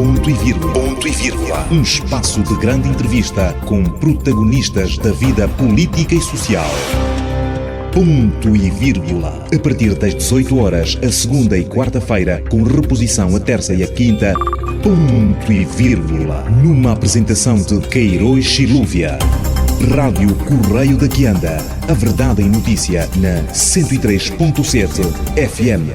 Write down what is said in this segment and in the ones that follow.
Ponto e vírgula. Ponto e vírgula. Um espaço de grande entrevista com protagonistas da vida política e social. Ponto e vírgula. A partir das 18 horas, a segunda e quarta-feira, com reposição a terça e a quinta. Ponto e vírgula. Numa apresentação de Queiroz Silúvia. Rádio Correio da Quianda. A verdade em notícia na 103.7 FM.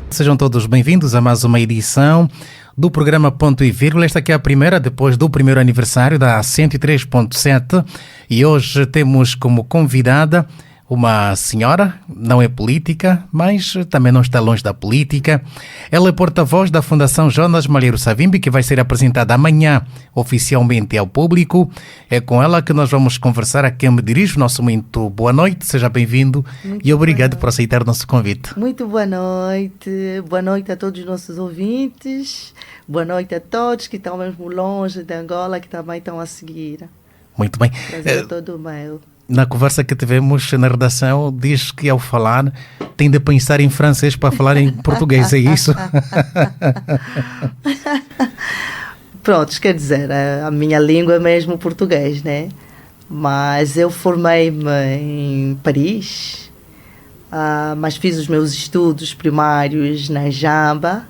Sejam todos bem-vindos a mais uma edição do programa Ponto e Vírgula. Esta aqui é a primeira, depois do primeiro aniversário da 103.7, e hoje temos como convidada uma senhora, não é política, mas também não está longe da política. Ela é porta-voz da Fundação Jonas Malheiro Savimbi, que vai ser apresentada amanhã oficialmente ao público. É com ela que nós vamos conversar, a quem me dirijo. Nosso muito boa noite, seja bem-vindo e obrigado por aceitar o nosso convite. Muito boa noite a todos os nossos ouvintes, boa noite a todos que estão mesmo longe de Angola, que também estão a seguir. Muito bem. Prazer todo meu. Na conversa que tivemos na redação, diz que ao falar tem de pensar em francês para falar em português, é isso? Pronto, quer dizer, a minha língua é mesmo português, né? Mas eu formei-me em Paris, mas fiz os meus estudos primários na Jamba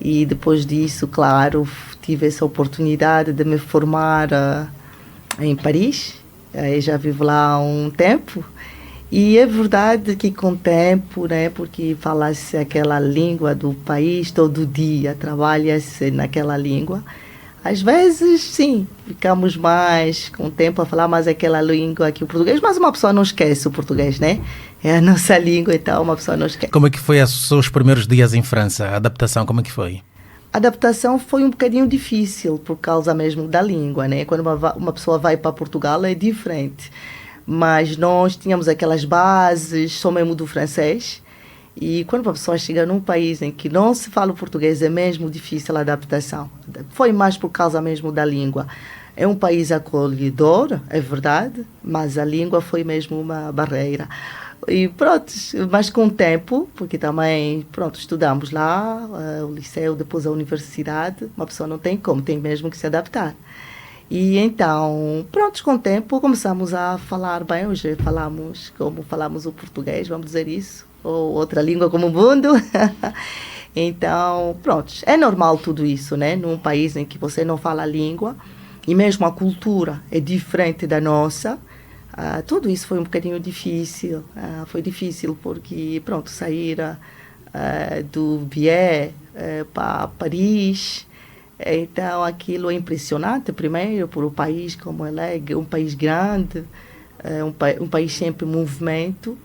e depois disso, claro, tive essa oportunidade de me formar em Paris. Aí já vivo lá há um tempo e é verdade que com o tempo, né, porque fala-se aquela língua do país todo dia, trabalha-se naquela língua, às vezes sim, ficamos mais com o tempo a falar mais aquela língua que o português, mas uma pessoa não esquece o português, né? É a nossa língua, então uma pessoa não esquece. Como é que foi os seus primeiros dias em França? A adaptação, como é que foi? A adaptação foi um bocadinho difícil por causa mesmo da língua, né? Quando uma pessoa vai para Portugal é diferente. Mas nós tínhamos aquelas bases, só mesmo do francês. E quando uma pessoa chega num país em que não se fala o português, é mesmo difícil a adaptação. Foi mais por causa mesmo da língua. É um país acolhedor, é verdade, mas a língua foi mesmo uma barreira. E pronto, mas com o tempo, porque também, pronto, estudamos lá, o liceu, depois a universidade, uma pessoa não tem como, tem mesmo que se adaptar. E então, pronto, com o tempo começamos a falar bem, hoje falamos como falamos o português, vamos dizer isso, ou outra língua como o mundo. Então, pronto, é normal tudo isso, né? Num país em que você não fala a língua, e mesmo a cultura é diferente da nossa. Tudo isso foi um bocadinho difícil. Foi difícil porque, pronto, sair do Bié para Paris. Então, aquilo é impressionante, primeiro, por o país como ele é, um país grande, um país sempre em movimento.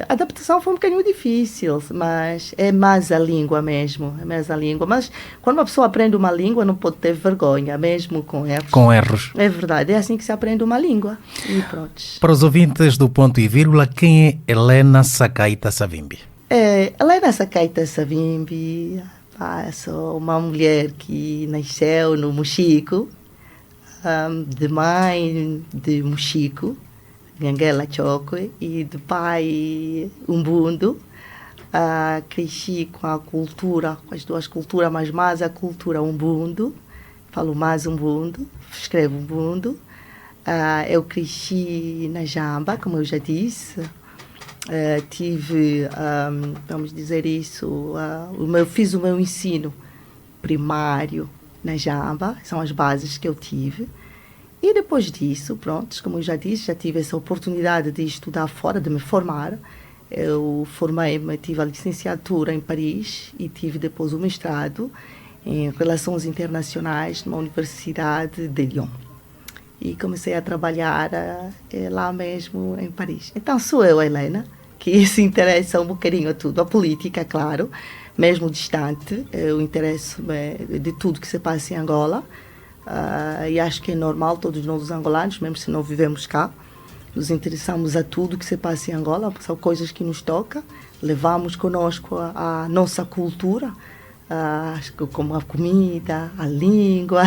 A adaptação foi um bocadinho difícil, mas é mais a língua mesmo, é mais a língua. Mas quando uma pessoa aprende uma língua, não pode ter vergonha, mesmo com erros. Com erros. É verdade, é assim que se aprende uma língua. E pronto. Para os ouvintes do Ponto e Vírgula, quem é Helena Sakaita Savimbi? Helena Sakaita Savimbi, sou uma mulher que nasceu no Mochico, de mãe de Mochico, Nhanguela Chokwe, e de pai Umbundo. Cresci com a cultura, com as duas culturas, mas mais a cultura Umbundo. Falo mais Umbundo, escrevo Umbundo. Eu cresci na Jamba, como eu já disse. Tive, vamos dizer isso, fiz o meu ensino primário na Jamba, são as bases que eu tive. E depois disso, pronto, como eu já disse, já tive essa oportunidade de estudar fora, de me formar. Eu formei-me, tive a licenciatura em Paris e tive depois o mestrado em Relações Internacionais numa Universidade de Lyon. E comecei a trabalhar lá mesmo em Paris. Então sou eu, Helena, que se interessa um bocadinho a tudo, a política, claro, mesmo distante. Eu interesso-me de tudo que se passa em Angola. E acho que é normal, todos nós os angolanos, mesmo se não vivemos cá, nos interessamos a tudo que se passa em Angola, são coisas que nos tocam, levamos conosco a nossa cultura, como a comida, a língua,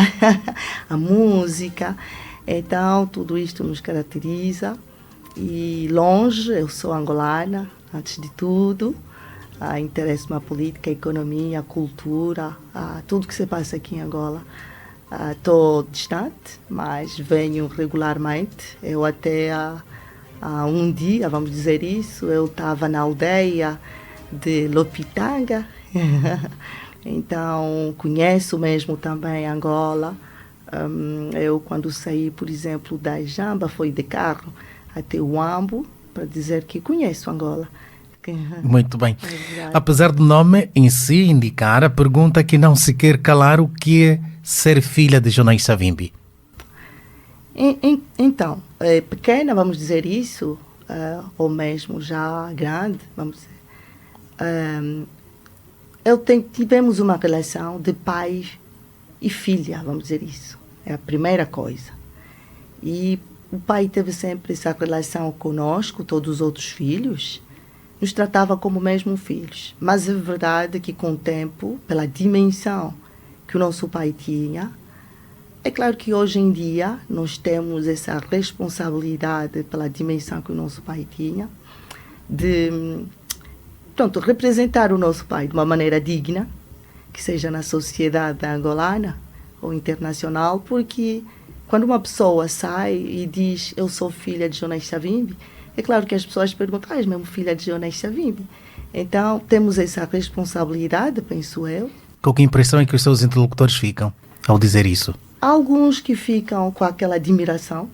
a música. Então, tudo isto nos caracteriza. E longe, eu sou angolana, antes de tudo. Interesso-me a política, a economia, a cultura, tudo que se passa aqui em Angola. Estou distante, mas venho regularmente. Eu até há um dia, vamos dizer isso, eu estava na aldeia de Lopitanga, então conheço mesmo também Angola. Eu, quando saí, por exemplo, da Jamba, fui de carro até o Ambo, para dizer que conheço Angola. Muito bem. Apesar do nome em si indicar, a pergunta que não se quer calar: o que é ser filha de Jonas Savimbi? Então, pequena, vamos dizer isso, ou mesmo já grande, vamos dizer. Tivemos uma relação de pai e filha, vamos dizer isso. É a primeira coisa. E o pai teve sempre essa relação conosco, todos os outros filhos, nos tratava como mesmo filhos. Mas é verdade que com o tempo, pela dimensão que o nosso pai tinha, é claro que hoje em dia nós temos essa responsabilidade pela dimensão que o nosso pai tinha, de representar o nosso pai de uma maneira digna, que seja na sociedade angolana ou internacional, porque quando uma pessoa sai e diz eu sou filha de Jonas Savimbi, é claro que as pessoas perguntam, és mesmo filha de Jonas Savimbi? Então, temos essa responsabilidade, penso eu. Com que impressão é que os seus interlocutores ficam ao dizer isso? Há alguns que ficam com aquela admiração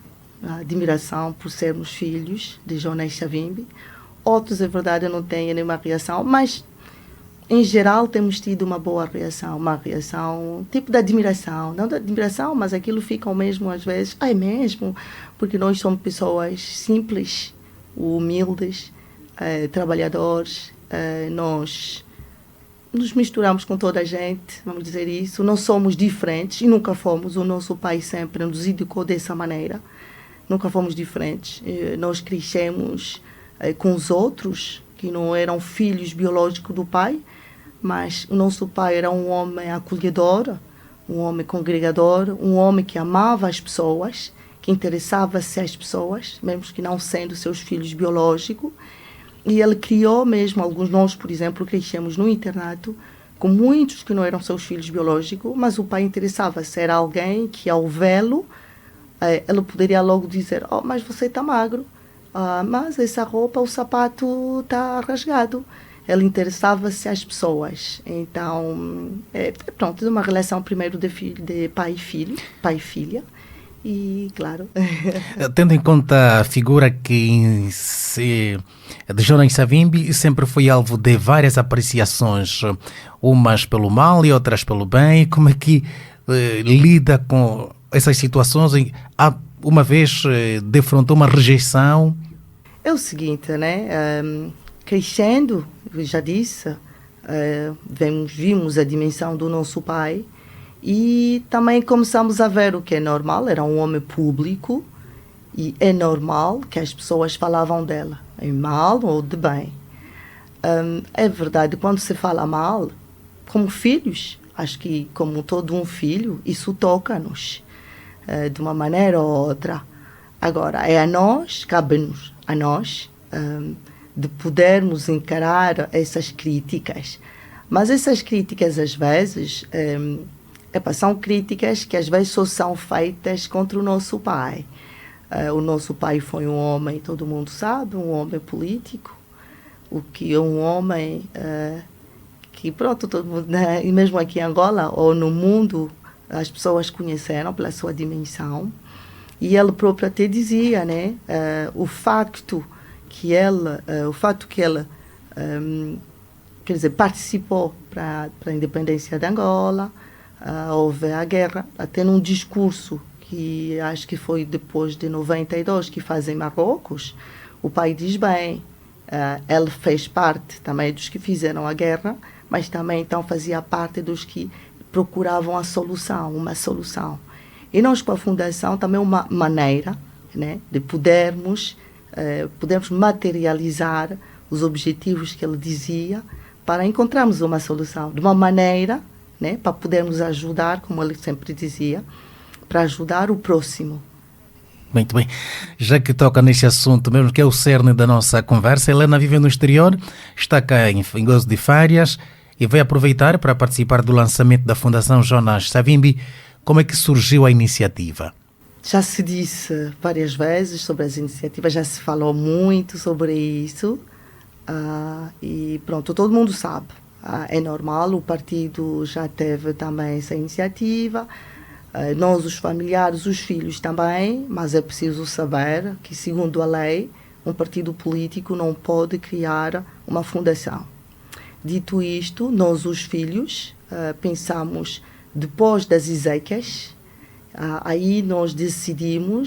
por sermos filhos de Jonas Savimbi. Outros, é verdade, não têm nenhuma reação, mas, em geral, temos tido uma boa reação. Uma reação tipo de admiração. Não de admiração, mas aquilo fica mesmo, às vezes, é mesmo, porque nós somos pessoas simples, humildes, trabalhadores, nós nos misturamos com toda a gente, vamos dizer isso, não somos diferentes e nunca fomos. O nosso pai sempre nos educou dessa maneira, nunca fomos diferentes. Nós crescemos com os outros, que não eram filhos biológicos do pai, mas o nosso pai era um homem acolhedor, um homem congregador, um homem que amava as pessoas, que interessava-se às pessoas, mesmo que não sendo seus filhos biológicos. E ele criou mesmo, alguns nós, por exemplo, crescemos no internato, com muitos que não eram seus filhos biológicos, mas o pai interessava-se. Era alguém que, ao vê-lo, ele poderia logo dizer, mas você está magro, mas essa roupa, o sapato está rasgado. Ele interessava-se às pessoas. Então, pronto, uma relação primeiro de pai e filho, pai e filha. E, claro... Tendo em conta a figura de Jonas Savimbi, sempre foi alvo de várias apreciações, umas pelo mal e outras pelo bem. Como é que lida com essas situações? Uma vez defrontou uma rejeição? É o seguinte, né? Crescendo, eu já disse, vimos a dimensão do nosso pai. E também começamos a ver o que é normal. Era um homem público e é normal que as pessoas falavam dela, em mal ou de bem. É verdade, quando se fala mal, como filhos, acho que como todo um filho, isso toca-nos de uma maneira ou outra. Agora, cabe-nos a nós, de podermos encarar essas críticas. Mas essas críticas, às vezes... são críticas que às vezes só são feitas contra o nosso pai. O nosso pai foi um homem, todo mundo sabe, um homem político, o que é um homem que, pronto, todo mundo, né, e mesmo aqui em Angola ou no mundo, as pessoas conheceram pela sua dimensão. E ele próprio até dizia, né, o fato que ele quer dizer, participou para a independência de Angola. Houve a guerra, até num discurso que acho que foi depois de 92 que faz em Marrocos, o pai diz bem, ele fez parte também dos que fizeram a guerra, mas também então fazia parte dos que procuravam uma solução. E nós com a Fundação também uma maneira, né, de podermos materializar os objetivos que ele dizia para encontrarmos uma solução, de uma maneira, né, para podermos ajudar, como ele sempre dizia, para ajudar o próximo. Muito bem. Já que toca neste assunto mesmo, que é o cerne da nossa conversa, Helena vive no exterior, está cá em Gozo de Farias e vai aproveitar para participar do lançamento da Fundação Jonas Savimbi. Como é que surgiu a iniciativa? Já se disse várias vezes sobre as iniciativas, já se falou muito sobre isso e pronto, todo mundo sabe. É normal, o partido já teve também essa iniciativa, nós, os familiares, os filhos também, mas é preciso saber que, segundo a lei, um partido político não pode criar uma fundação. Dito isto, nós, os filhos, pensamos, depois das exéquias, aí nós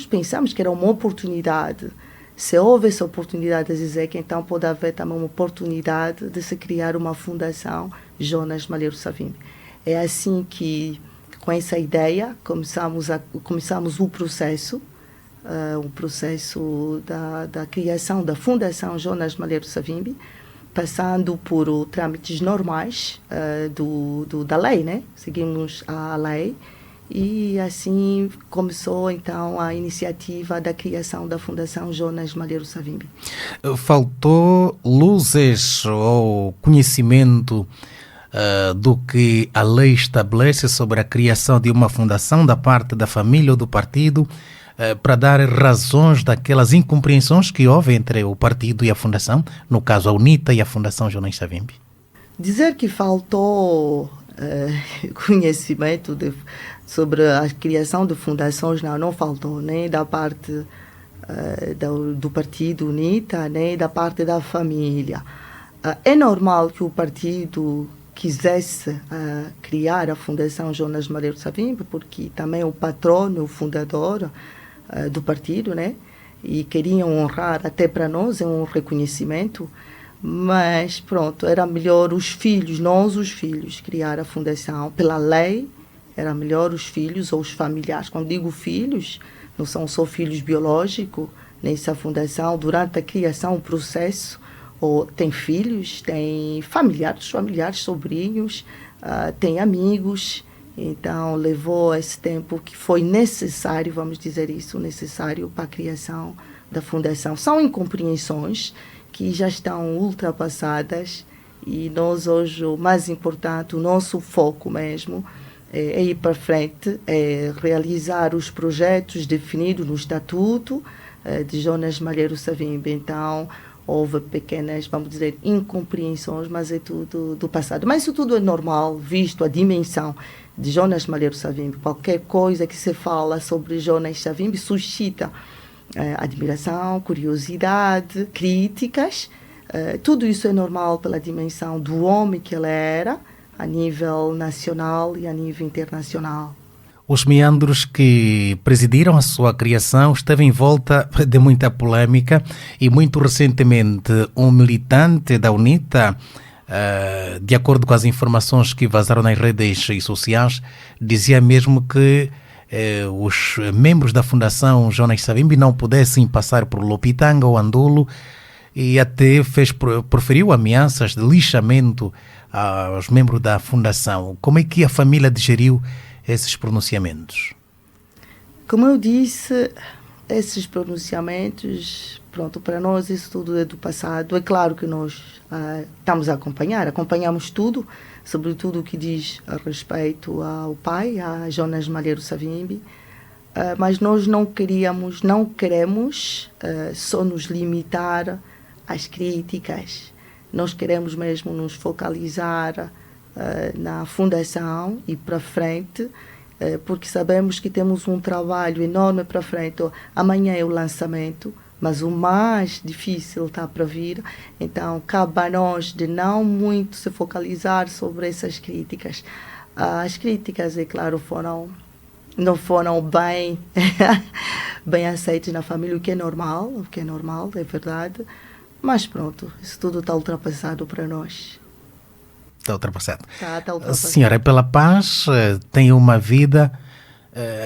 pensamos que era uma oportunidade. Se houve essa oportunidade das exéquias, então pode haver também uma oportunidade de se criar uma fundação Jonas Malheiro Savimbi. É assim que, com essa ideia, começamos o processo da criação da Fundação Jonas Malheiro Savimbi, passando por trâmites normais da lei, né? Seguimos a lei. E assim começou então a iniciativa da criação da Fundação Jonas Malheiro Savimbi. Faltou luzes ou conhecimento do que a lei estabelece sobre a criação de uma fundação da parte da família ou do partido para dar razões daquelas incompreensões que houve entre o partido e a fundação, no caso a UNITA e a Fundação Jonas Savimbi? Dizer que faltou conhecimento sobre a criação de fundações não faltou, nem da parte do partido UNITA, nem da parte da família. É normal que o partido quisesse criar a Fundação Jonas Malheiro Savimbi, porque também o patrono, o fundador do partido, né? E queriam honrar, até para nós, é um reconhecimento. Mas pronto, era melhor nós os filhos, criar a fundação. Pela lei, era melhor os filhos ou os familiares. Quando digo filhos, não são só filhos biológicos, nessa fundação, durante a criação, o processo, tem filhos, tem familiares, sobrinhos, tem amigos. Então, levou esse tempo que foi necessário, vamos dizer isso, necessário para a criação da fundação. São incompreensões que já estão ultrapassadas e nós hoje, o mais importante, o nosso foco mesmo é ir para frente, é realizar os projetos definidos no Estatuto de Jonas Malheiro Savimbi. Então, houve pequenas, vamos dizer, incompreensões, mas é tudo do passado. Mas isso tudo é normal, visto a dimensão de Jonas Malheiro Savimbi. Qualquer coisa que se fala sobre Jonas Savimbi suscita admiração, curiosidade, críticas. Tudo isso é normal pela dimensão do homem que ele era, a nível nacional e a nível internacional. Os meandros que presidiram a sua criação esteve em volta de muita polêmica e muito recentemente um militante da UNITA, de acordo com as informações que vazaram nas redes sociais, dizia mesmo que os membros da Fundação Jonas Savimbi não pudessem passar por Lopitanga ou Andulo e até proferiu ameaças de lixamento aos membros da Fundação. Como é que a família digeriu esses pronunciamentos? Como eu disse, esses pronunciamentos, pronto, para nós isso tudo é do passado. É claro que nós estamos a acompanhamos tudo, sobretudo o que diz a respeito ao pai, a Jonas Malheiro Savimbi, mas nós não queremos só nos limitar às críticas. Nós queremos mesmo nos focalizar na fundação e para frente, porque sabemos que temos um trabalho enorme para frente. Amanhã é o lançamento, mas o mais difícil está para vir. Então, cabe a nós de não muito se focalizar sobre essas críticas. As críticas, é claro, não foram bem, bem aceitas na família, o que é normal, é verdade. Mas pronto, isso tudo está ultrapassado para nós. Está ultrapassado. Está ultrapassado. Senhora, pela paz, tem uma vida,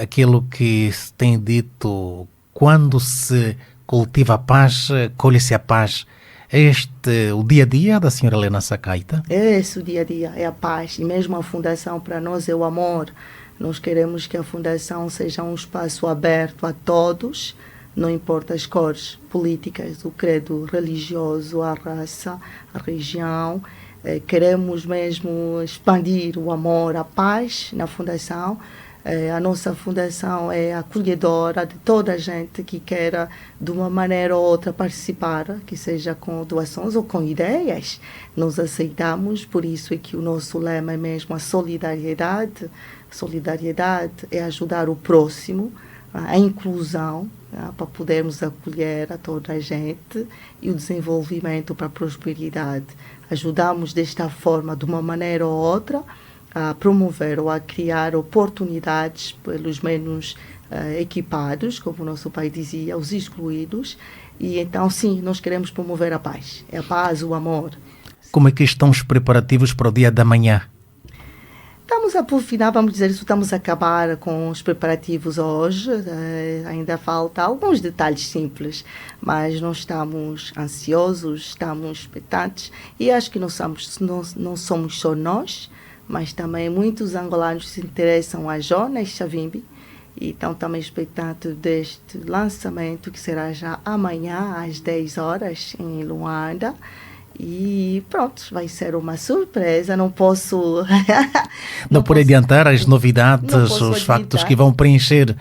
aquilo que se tem dito, quando se cultiva a paz, colhe-se a paz. É este o dia a dia da senhora Helena Sacaita? É esse o dia a dia, é a paz. E mesmo a Fundação para nós é o amor. Nós queremos que a Fundação seja um espaço aberto a todos, não importa as cores políticas, o credo religioso, a raça, a região. Queremos mesmo expandir o amor, a paz na Fundação. A nossa fundação é acolhedora de toda a gente que queira, de uma maneira ou outra, participar, que seja com doações ou com ideias. Nós aceitamos, por isso é que o nosso lema é mesmo a solidariedade. Solidariedade é ajudar o próximo, a inclusão, para podermos acolher a toda a gente, e o desenvolvimento para a prosperidade. Ajudamos desta forma, de uma maneira ou outra, a promover ou a criar oportunidades pelos menos equipados, como o nosso pai dizia, os excluídos. E então, sim, nós queremos promover a paz. É a paz, o amor. Como é que estão os preparativos para o dia da manhã? Estamos a final, vamos dizer isso, estamos a acabar com os preparativos hoje. Ainda falta alguns detalhes simples, mas nós estamos ansiosos, estamos expectantes, e acho que não somos só nós, mas também muitos angolanos se interessam a Jonas Savimbi, e estão também expectantes deste lançamento, que será já amanhã às 10 horas em Luanda. E pronto, vai ser uma surpresa, não posso... não posso adiantar as novidades, os factos que vão preencher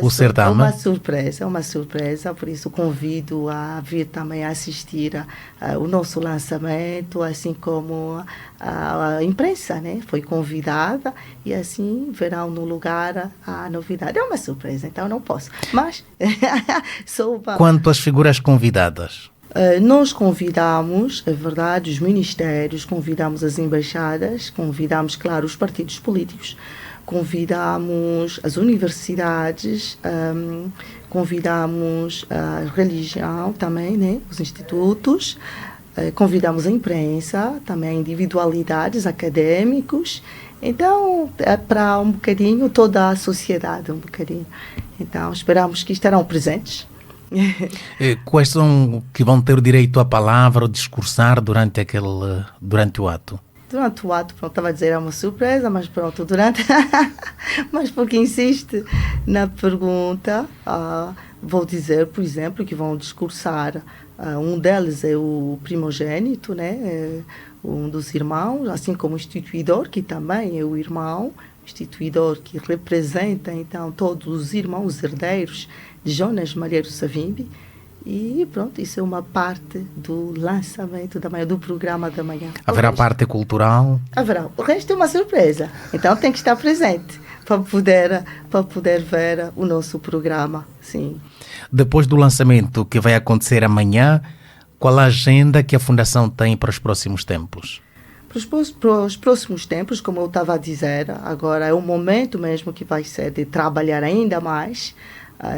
o certame. É uma surpresa, por isso convido a vir também assistir o nosso lançamento, assim como a imprensa, né? Foi convidada, e assim verão no lugar a novidade. É uma surpresa, então não posso. Mas Quanto às figuras convidadas? Nós convidamos, é verdade, os ministérios, convidamos as embaixadas, convidamos, claro, os partidos políticos, convidamos as universidades, convidamos a religião também, né, os institutos, convidamos a imprensa, também individualidades, académicos. Então, é para um bocadinho toda a sociedade, um bocadinho. Então, esperamos que estarão presentes. Quais são que vão ter o direito à palavra ou discursar durante o ato? Durante o ato, pronto, estava a dizer, é uma surpresa, mas pronto, durante... mas porque insiste na pergunta, vou dizer, por exemplo, que vão discursar, um deles é o primogênito, né? Um dos irmãos, assim como o instituidor, que também é o irmão, instituidor que representa, então, todos os irmãos, os herdeiros de Jonas Malheiro Savimbi. E pronto, isso é uma parte do lançamento da manhã, do programa da manhã. Haverá parte cultural? Haverá. O resto é uma surpresa. Então tem que estar presente para poder ver o nosso programa, sim. Depois do lançamento que vai acontecer amanhã, qual a agenda que a Fundação tem para os próximos tempos? Para os próximos tempos, como eu estava a dizer, agora é o momento mesmo que vai ser de trabalhar ainda mais.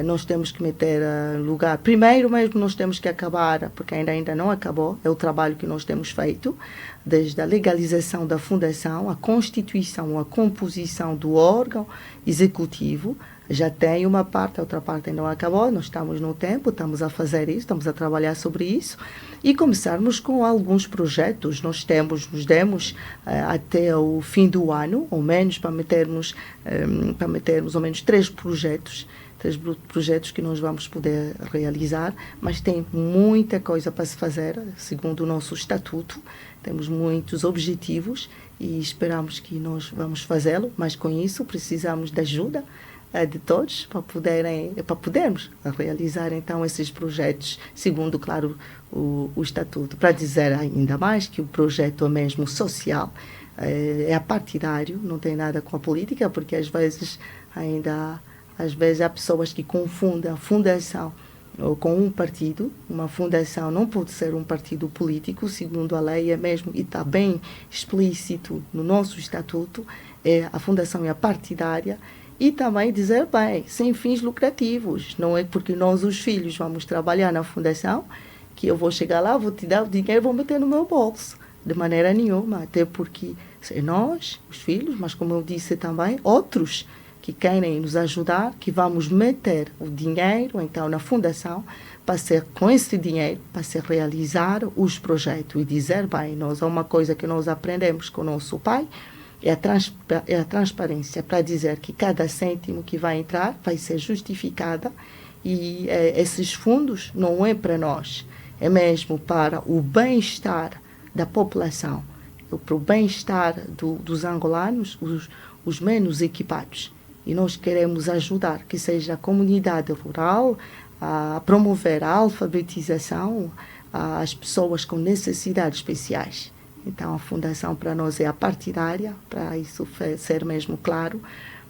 Nós temos que meter lugar. Primeiro mesmo nós temos que acabar, porque ainda não acabou, é o trabalho que nós temos feito, desde a legalização da fundação, a constituição, a composição do órgão executivo. Já tem uma parte, a outra parte ainda não acabou, nós estamos no tempo, estamos a fazer isso, estamos a trabalhar sobre isso, e começarmos com alguns projetos. Nós nos demos até o fim do ano, ou menos, para metermos ao menos 3 projetos que nós vamos poder realizar, mas tem muita coisa para se fazer, segundo o nosso estatuto. Temos muitos objetivos e esperamos que nós vamos fazê-lo, mas com isso precisamos da ajuda de todos para podermos realizar então esses projetos, segundo, claro, o estatuto. Para dizer ainda mais que o projeto é mesmo social, é apartidário, não tem nada com a política, porque às vezes há pessoas que confundem a fundação com um partido. Uma fundação não pode ser um partido político, segundo a lei é mesmo, e está bem explícito no nosso estatuto, a fundação é partidária. E também dizer, bem, sem fins lucrativos. Não é porque nós, os filhos, vamos trabalhar na fundação que eu vou chegar lá, vou te dar o dinheiro e vou meter no meu bolso. De maneira nenhuma, até porque é nós, os filhos, mas como eu disse também, outros que querem nos ajudar, que vamos meter o dinheiro, então, na fundação, para ser, com esse dinheiro, para se realizar os projetos e dizer, bem, nós, é uma coisa que nós aprendemos com o nosso pai, é a transparência, para dizer que cada cêntimo que vai entrar vai ser justificada e esses fundos não é para nós, é mesmo para o bem-estar da população, para o bem-estar dos angolanos, os menos equipados. E nós queremos ajudar, que seja a comunidade rural, a promover a alfabetização às pessoas com necessidades especiais. Então, a Fundação para nós é a partidária, para isso ser mesmo claro.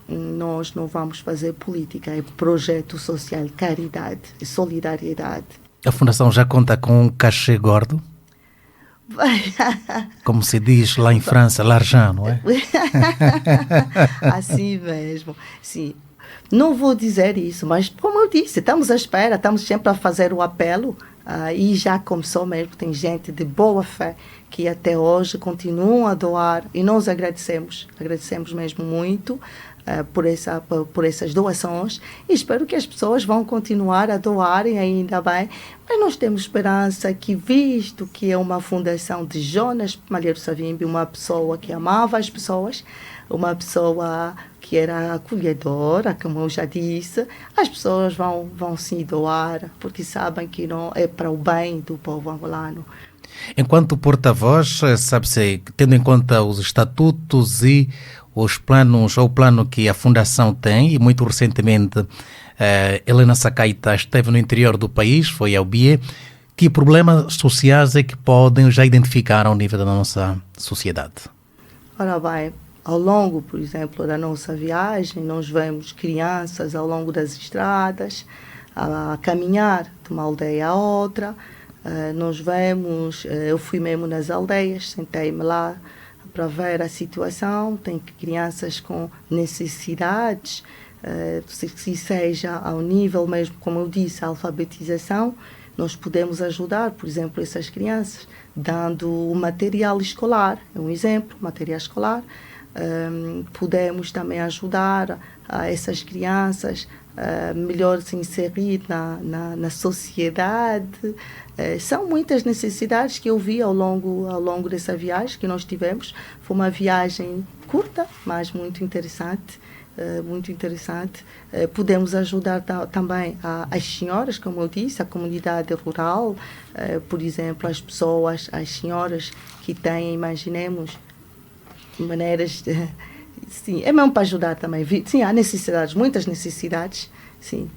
Nós não vamos fazer política, é projeto social, caridade e solidariedade. A Fundação já conta com um cachê gordo? Como se diz lá em França, l'argent, não é? Assim mesmo, sim. Não vou dizer isso, mas como eu disse, estamos à espera, estamos sempre a fazer o apelo e já começou mesmo, tem gente de boa fé que até hoje continuam a doar e nós agradecemos mesmo muito por essas doações e espero que as pessoas vão continuar a doarem ainda bem, mas nós temos esperança que, visto que é uma fundação de Jonas Malheiro Savimbi, uma pessoa que amava as pessoas, uma pessoa que era acolhedora, como eu já disse, as pessoas vão se doar porque sabem que não é para o bem do povo angolano. Enquanto porta-voz, sabe-se, tendo em conta os estatutos e os planos, ou o plano que a Fundação tem, e muito recentemente Helena Sakaita esteve no interior do país, foi ao BIE, que problemas sociais é que podem já identificar ao nível da nossa sociedade? Ora bem, ao longo, por exemplo, da nossa viagem, nós vemos crianças ao longo das estradas a caminhar de uma aldeia a outra. Nós vemos, eu fui mesmo nas aldeias, sentei-me lá para ver a situação, tem crianças com necessidades, se seja ao nível mesmo, como eu disse, a alfabetização, nós podemos ajudar, por exemplo, essas crianças, dando o material escolar, é um exemplo, material escolar. Podemos também ajudar essas crianças a melhor se inserir na sociedade. São muitas necessidades que eu vi ao longo dessa viagem que nós tivemos. Foi uma viagem curta, mas muito interessante. Podemos ajudar também as senhoras, como eu disse, a comunidade rural, por exemplo, as senhoras que têm, imaginemos, maneiras de, sim, é mesmo para ajudar também. Sim, há necessidades, muitas necessidades, sim.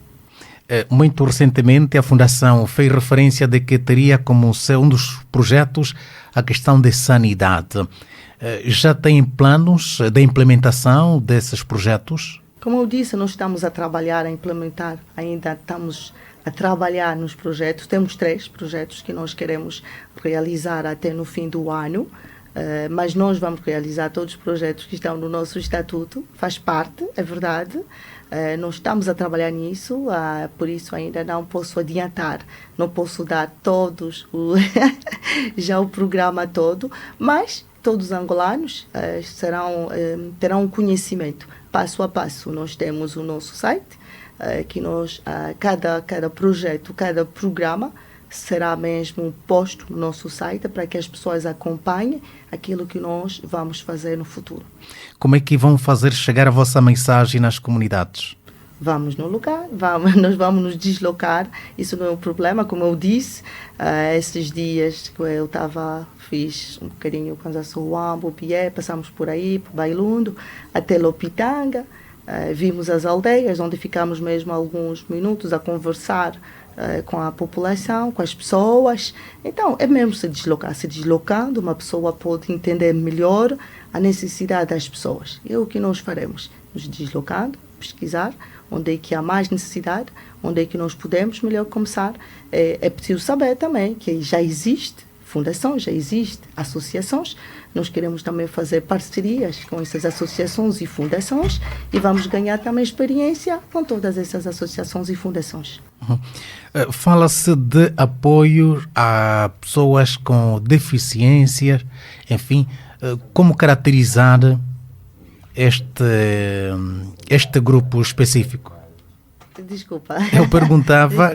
Muito recentemente a Fundação fez referência de que teria como um dos projetos a questão de sanidade. Já tem planos de implementação desses projetos? Como eu disse, nós estamos a trabalhar, a implementar, ainda estamos a trabalhar nos projetos. Temos 3 projetos que nós queremos realizar até no fim do ano. Mas nós vamos realizar todos os projetos que estão no nosso estatuto, faz parte, é verdade. Nós estamos a trabalhar nisso, por isso ainda não posso adiantar, não posso dar todos, já o programa todo, mas todos os angolanos terão um conhecimento passo a passo. Nós temos o nosso site, que nós, cada projeto, cada programa, será mesmo posto no nosso site para que as pessoas acompanhem aquilo que nós vamos fazer no futuro. Como é que vão fazer chegar a vossa mensagem nas comunidades? Vamos no lugar, nós vamos nos deslocar, isso não é um problema, como eu disse, esses dias que eu fiz um bocadinho com a Suambo, Bié, passamos por aí, por Bailundo, até Lopitanga, vimos as aldeias, onde ficamos mesmo alguns minutos a conversar com a população, com as pessoas. Então, é mesmo se deslocar. Se deslocando, uma pessoa pode entender melhor a necessidade das pessoas. É o que nós faremos. Nos deslocando, pesquisar onde é que há mais necessidade, onde é que nós podemos melhor começar. É preciso saber também que já existe fundações, já existe associações. Nós queremos também fazer parcerias com essas associações e fundações e vamos ganhar também experiência com todas essas associações e fundações. Fala-se de apoio a pessoas com deficiências, enfim, como caracterizar este grupo específico? Desculpa. Eu perguntava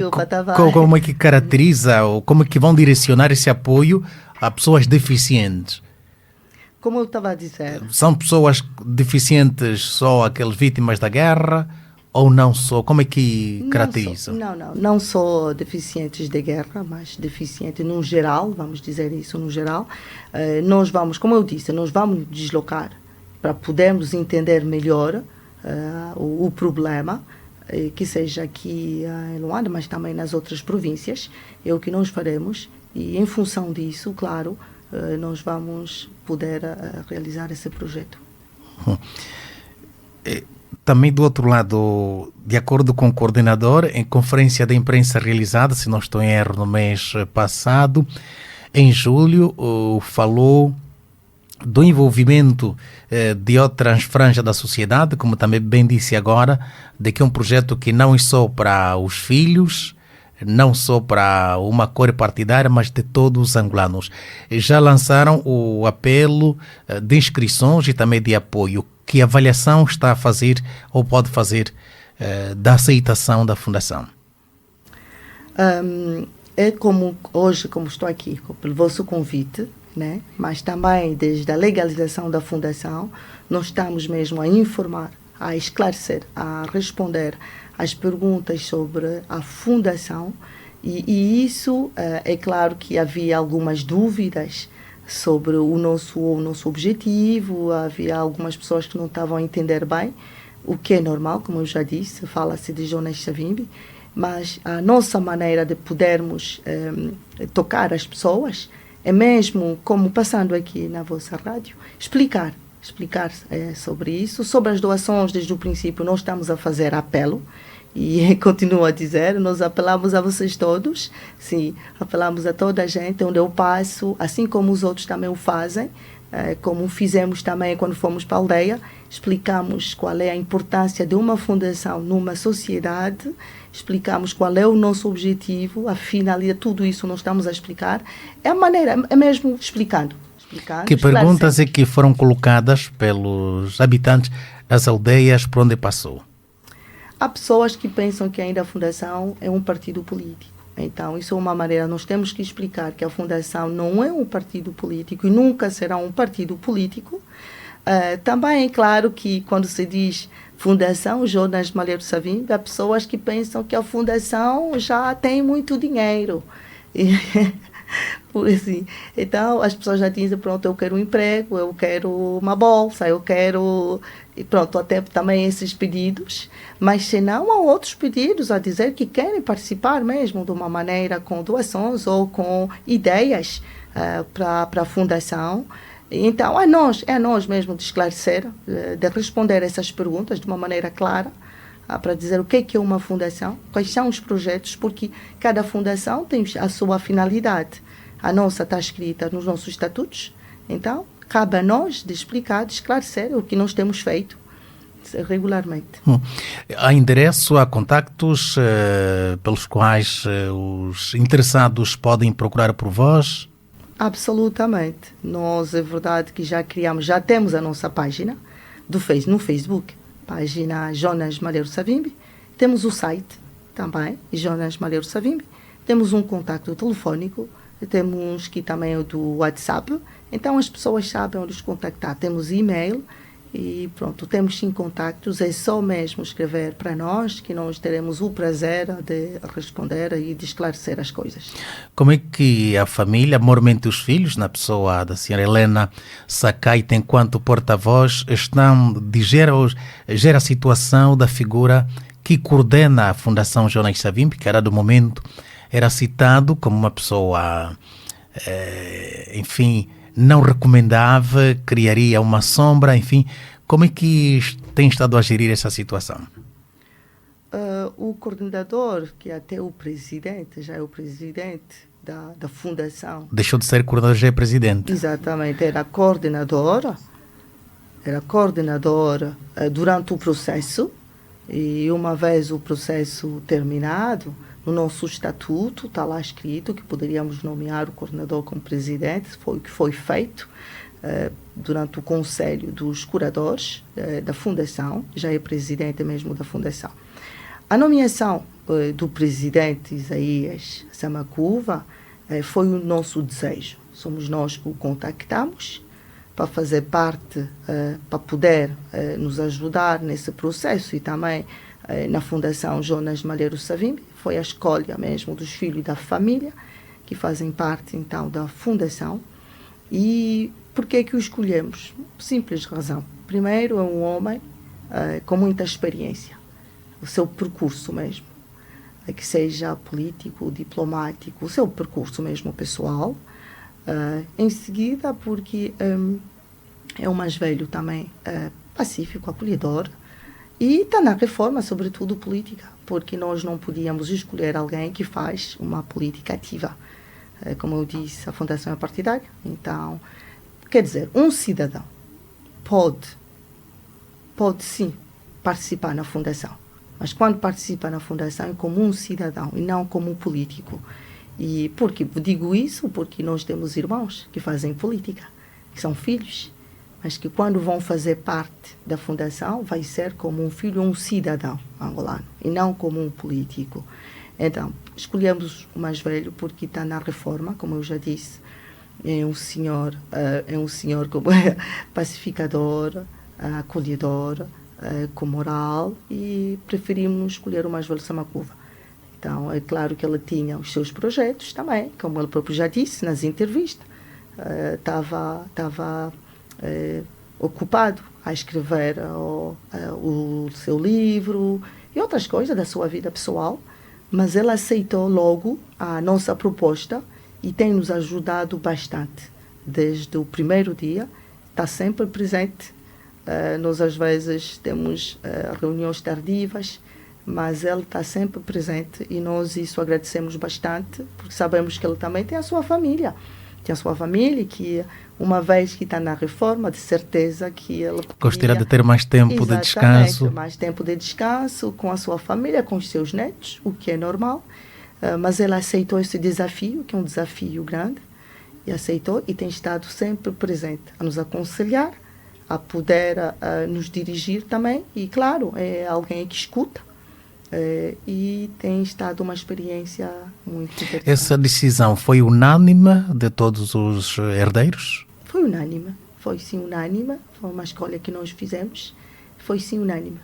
como é que caracteriza ou como é que vão direcionar esse apoio a pessoas deficientes. Como eu estava a dizer. São pessoas deficientes só aquelas vítimas da guerra ou não só? Como é que caracterizam? Não só deficientes de guerra, mas deficientes no geral, vamos dizer isso no geral. Nós vamos, como eu disse, nós vamos deslocar para podermos entender melhor o problema, que seja aqui em Luanda, mas também nas outras províncias. É o que nós faremos e, em função disso, claro, nós vamos poder realizar esse projeto. Também do outro lado, de acordo com o coordenador, em conferência de imprensa realizada, se não estou em erro, no mês passado, em julho, falou do envolvimento de outras franjas da sociedade, como também bem disse agora, de que é um projeto que não é só para os filhos, não só para uma cor partidária, mas de todos os angolanos. Já lançaram o apelo de inscrições e também de apoio. Que avaliação está a fazer ou pode fazer da aceitação da Fundação? É como hoje, como estou aqui, pelo vosso convite, né? Mas também desde a legalização da Fundação, nós estamos mesmo a informar, a esclarecer, a responder às perguntas sobre a Fundação e isso, é claro que havia algumas dúvidas sobre o nosso objetivo, havia algumas pessoas que não estavam a entender bem, o que é normal, como eu já disse, fala-se de Jonas Savimbi, mas a nossa maneira de podermos tocar as pessoas é mesmo, como passando aqui na vossa rádio, explicar sobre isso, sobre as doações. Desde o princípio nós estamos a fazer apelo e continuo a dizer, nós apelamos a vocês todos, sim, apelamos a toda a gente onde eu passo, assim como os outros também o fazem, como fizemos também quando fomos para a aldeia, explicamos qual é a importância de uma fundação numa sociedade, explicamos qual é o nosso objetivo, a finalidade, tudo isso nós estamos a explicar, é a maneira, é mesmo explicando. Que perguntas é que foram colocadas pelos habitantes das aldeias por onde passou? Há pessoas que pensam que ainda a Fundação é um partido político. Então, isso é uma maneira, nós temos que explicar que a Fundação não é um partido político e nunca será um partido político. Também é claro que quando se diz Fundação Jonas Malheiro Savimbi, há pessoas que pensam que a Fundação já tem muito dinheiro. Por assim. Então, as pessoas já dizem, pronto, eu quero um emprego, eu quero uma bolsa, eu quero... E pronto, até também esses pedidos. Mas se não, há outros pedidos a dizer que querem participar mesmo de uma maneira com doações ou com ideias para a Fundação. Então, é a nós mesmo de esclarecer, de responder essas perguntas de uma maneira clara, para dizer o que é uma fundação, quais são os projetos, porque cada fundação tem a sua finalidade. A nossa está escrita nos nossos estatutos, então cabe a nós de explicar, de esclarecer o que nós temos feito regularmente. Há endereço, há contactos pelos quais os interessados podem procurar por vós? Absolutamente. Nós, é verdade que já temos a nossa página no Facebook, página Jonas Malheiro Savimbi. Temos o site também, Jonas Malheiro Savimbi. Temos um contacto telefónico, temos que também o do WhatsApp. Então as pessoas sabem onde os contactar. Temos e-mail e pronto, temos 5 contactos. É só mesmo escrever para nós que nós teremos o prazer de responder e de esclarecer as coisas. Como é que a família, mormente os filhos, na pessoa da senhora Helena Sakaita, enquanto porta-voz, estão de gerar a situação da figura que coordena a Fundação Jonas Savimbi, que era do momento, era citado como uma pessoa, enfim, não recomendável, criaria uma sombra, enfim. Como é que tem estado a gerir essa situação? O coordenador, que até o presidente, já é o presidente da Fundação. Deixou de ser coordenador, já é presidente. Exatamente, era coordenadora durante o processo, e uma vez o processo terminado, no nosso estatuto está lá escrito que poderíamos nomear o coordenador como presidente, foi o que foi feito durante o conselho dos curadores da Fundação, já é presidente mesmo da Fundação. A nomeação do presidente Isaías Samakuva foi o nosso desejo. Somos nós que o contactamos para fazer parte, para poder nos ajudar nesse processo, e também na Fundação Jonas Malheiro Savimbi. Foi a escolha mesmo dos filhos da família que fazem parte então da fundação. E por que é que o escolhemos? Simples razão. Primeiro, é um homem com muita experiência, o seu percurso mesmo, que seja político, diplomático, o seu percurso mesmo pessoal. Em seguida, porque é o mais velho também, pacífico, acolhedor, e está na reforma, sobretudo política, porque nós não podíamos escolher alguém que faz uma política ativa. Como eu disse, a fundação é partidária, então, quer dizer, um cidadão pode sim participar na fundação, mas quando participa na fundação é como um cidadão e não como um político. E por que digo isso? Porque nós temos irmãos que fazem política, que são filhos, mas que quando vão fazer parte da fundação vai ser como um filho, um cidadão angolano, e não como um político. Então, escolhemos o mais velho porque está na reforma, como eu já disse, é um senhor como pacificador, acolhedor, com moral, e preferimos escolher o mais velho Samakuva. Então, é claro que ele tinha os seus projetos também, como ele próprio já disse nas entrevistas. Estava ocupado a escrever o seu livro e outras coisas da sua vida pessoal, mas ele aceitou logo a nossa proposta e tem nos ajudado bastante. Desde o primeiro dia, está sempre presente. Nós, às vezes, temos reuniões tardivas, mas ele está sempre presente e nós isso agradecemos bastante, porque sabemos que ele também tem a sua família. Tem a sua família que, uma vez que está na reforma, de certeza que ele gostaria de ter mais tempo de descanso. Mais tempo de descanso com a sua família, com os seus netos, o que é normal. Mas ele aceitou esse desafio, que é um desafio grande, e aceitou e tem estado sempre presente a nos aconselhar, a poder nos dirigir também. E, claro, é alguém que escuta. E tem estado uma experiência muito interessante. Essa decisão foi unânime de todos os herdeiros? Foi unânime, foi sim unânime, foi uma escolha que nós fizemos, foi sim unânime.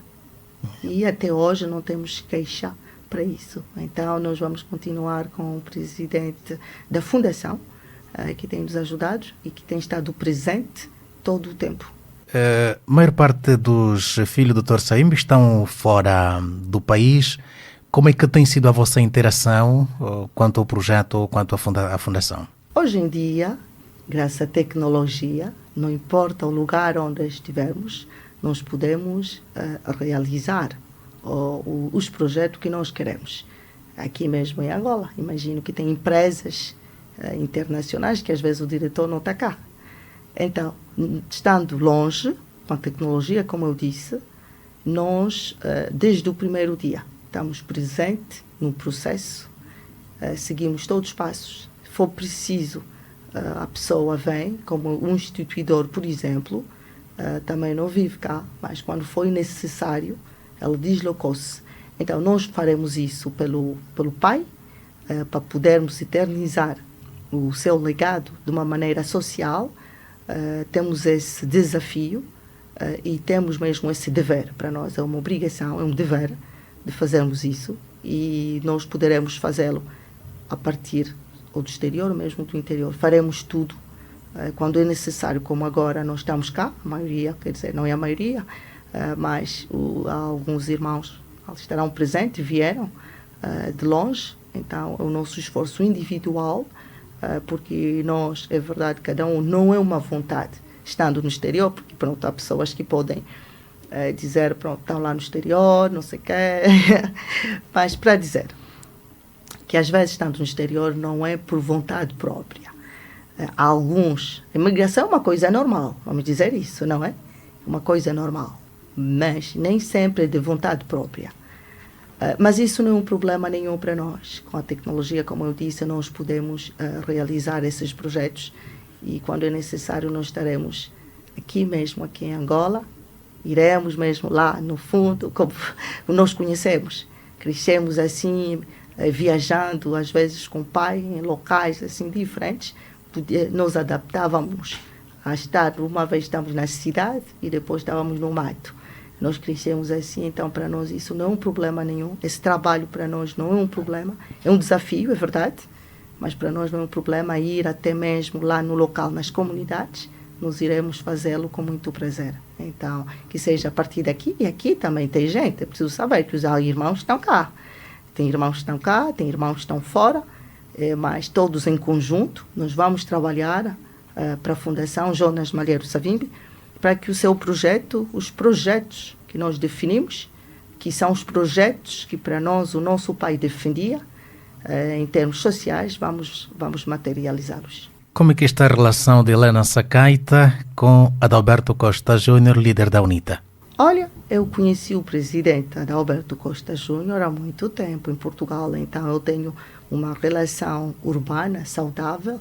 E até hoje não temos queixa para isso. Então nós vamos continuar com o presidente da fundação, que tem nos ajudado e que tem estado presente todo o tempo. A maior parte dos filhos do Dr. Savimbi estão fora do país. Como é que tem sido a vossa interação quanto ao projeto ou quanto à fundação? Hoje em dia, graças à tecnologia, não importa o lugar onde estivermos, nós podemos realizar os projetos que nós queremos. Aqui mesmo em Angola, imagino que tem empresas internacionais que às vezes o diretor não está cá. Então, estando longe, com a tecnologia, como eu disse, nós, desde o primeiro dia, estamos presentes no processo, seguimos todos os passos. Se for preciso, a pessoa vem, como um instituidor, por exemplo, também não vive cá, mas quando foi necessário, ela deslocou-se. Então, nós faremos isso pelo pai, para podermos eternizar o seu legado de uma maneira social. Temos esse desafio e temos mesmo esse dever. Para nós é uma obrigação, é um dever de fazermos isso, e nós poderemos fazê-lo a partir ou do exterior ou mesmo do interior. Faremos tudo quando é necessário, como agora nós estamos cá, a maioria, quer dizer, não é a maioria, mas alguns irmãos estarão presentes, vieram de longe, então é o nosso esforço individual, porque nós, é verdade, cada um não é uma vontade, estando no exterior, porque pronto, há pessoas que podem dizer, pronto, estão lá no exterior, não sei o quê, mas para dizer que às vezes estando no exterior não é por vontade própria. Há alguns, a imigração é uma coisa normal, vamos dizer isso, não é? Uma coisa normal, mas nem sempre é de vontade própria. Mas isso não é um problema nenhum para nós. Com a tecnologia, como eu disse, nós podemos realizar esses projetos, e quando é necessário nós estaremos aqui mesmo, aqui em Angola, iremos mesmo lá no fundo, como nós conhecemos. crescemos assim, viajando, às vezes com o pai, em locais assim diferentes. Nos adaptávamos a estar, uma vez estamos na cidade e depois estávamos no mato. Nós crescemos assim, então para nós isso não é um problema nenhum. Esse trabalho para nós não é um problema. É um desafio, é verdade, mas para nós não é um problema ir até mesmo lá no local, nas comunidades. Nós iremos fazê-lo com muito prazer. Então, que seja a partir daqui, e aqui também tem gente. É preciso saber que os irmãos estão cá. Tem irmãos que estão cá, tem irmãos que estão fora, mas todos em conjunto. Nós vamos trabalhar para a Fundação Jonas Malheiro Savimbi, para que o seu projeto, os projetos que nós definimos, que são os projetos que para nós o nosso pai defendia, em termos sociais, vamos materializá-los. Como é que está a relação de Helena Sacaita com Adalberto Costa Júnior, líder da UNITA? Olha, eu conheci o presidente Adalberto Costa Júnior há muito tempo em Portugal, então eu tenho uma relação urbana saudável.